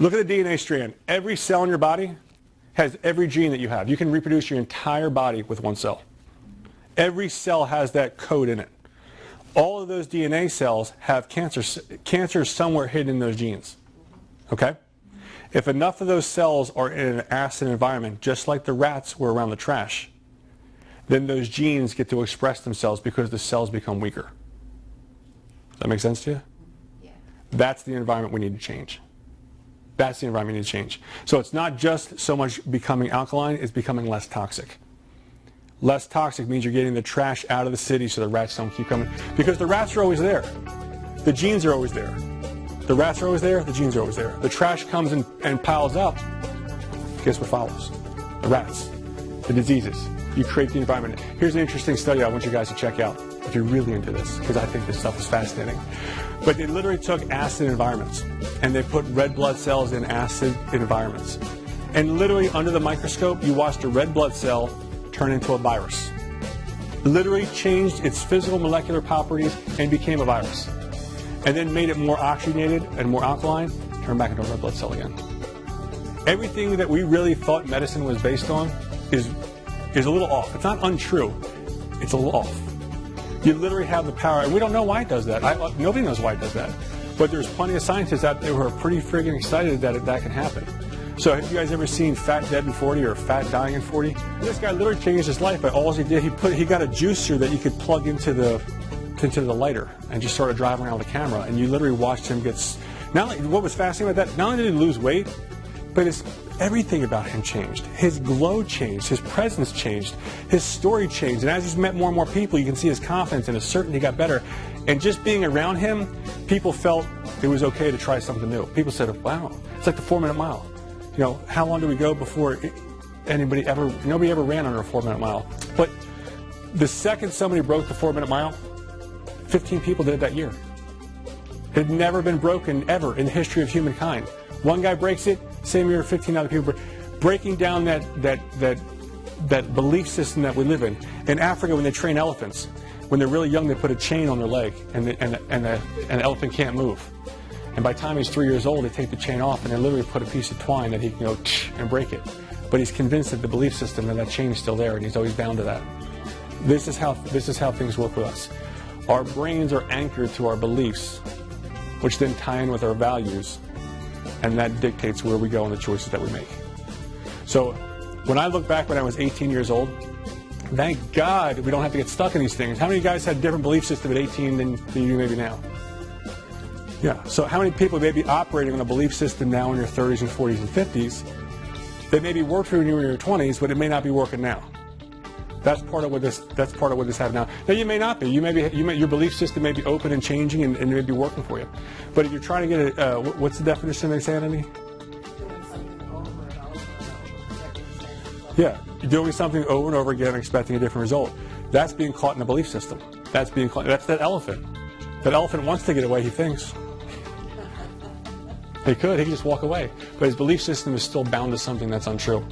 Look at the DNA strand. Every cell in your body has every gene that you have. You can reproduce your entire body with one cell. Every cell has that code in it. All of those DNA cells have cancer somewhere hidden in those genes. Okay? If enough of those cells are in an acid environment, just like the rats were around the trash, then those genes get to express themselves because the cells become weaker. Does that make sense to you? Yeah. That's the environment we need to change. That's the environment we need to change. So it's not just so much becoming alkaline, it's becoming less toxic. Less toxic means you're getting the trash out of the city so the rats don't keep coming. Because the rats are always there. The genes are always there. The rats are always there, the genes are always there. The trash comes and piles up. Guess what follows? The rats. The diseases. You create the environment. Here's an interesting study I want you guys to check out if you're really into this, because I think this stuff is fascinating. But they literally took acid environments and they put red blood cells in acid environments. And literally under the microscope, you watched a red blood cell turn into a virus. Literally changed its physical molecular properties and became a virus. And then made it more oxygenated and more alkaline, turned back into a red blood cell again. Everything that we really thought medicine was based on is a little off. It's not untrue. It's a little off. You literally have the power, and we don't know why it does that. Nobody knows why it does that. But there's plenty of scientists out there who are pretty friggin' excited that that can happen. So have you guys ever seen Fat Dead in 40 or Fat Dying in 40? This guy literally changed his life by all he did. He got a juicer that you could plug into the lighter and just started driving around with a camera, and you literally watched him get. What was fascinating about that? Not only did he lose weight, but everything about him changed. His glow changed. His presence changed. His story changed. And as he's met more and more people, you can see his confidence and his certainty got better. And just being around him, people felt it was okay to try something new. People said, "Wow, it's like the 4-minute mile." You know, how long do we go before nobody ever ran under a 4-minute mile? But the second somebody broke the 4-minute mile, 15 people did it that year. It had never been broken ever in the history of humankind. One guy breaks it, same year 15 other people breaking down that belief system that we live in. In Africa, when they train elephants, when they're really young, they put a chain on their leg, and the elephant can't move. And by the time he's 3 years old, they take the chain off, and they literally put a piece of twine that he can go and break it. But he's convinced that the belief system that chain is still there, and he's always bound to that. This is how things work with us. Our brains are anchored to our beliefs, which then tie in with our values, and that dictates where we go and the choices that we make. So when I look back when I was 18 years old, thank God we don't have to get stuck in these things. How many of you guys had a different belief system at 18 than you do maybe now? Yeah, so how many people may be operating on a belief system now in your 30s and 40s and 50s that maybe worked for you in your 20s, but it may not be working now? That's part of what this happened now. Now you may not be. Your belief system may be open and changing and may be working for you. But if you're trying to get what's the definition of insanity? Yeah, you're doing something over and over again and expecting a different result. That's being caught in a belief system. That's that elephant. That elephant wants to get away, he thinks. He could just walk away. But his belief system is still bound to something that's untrue.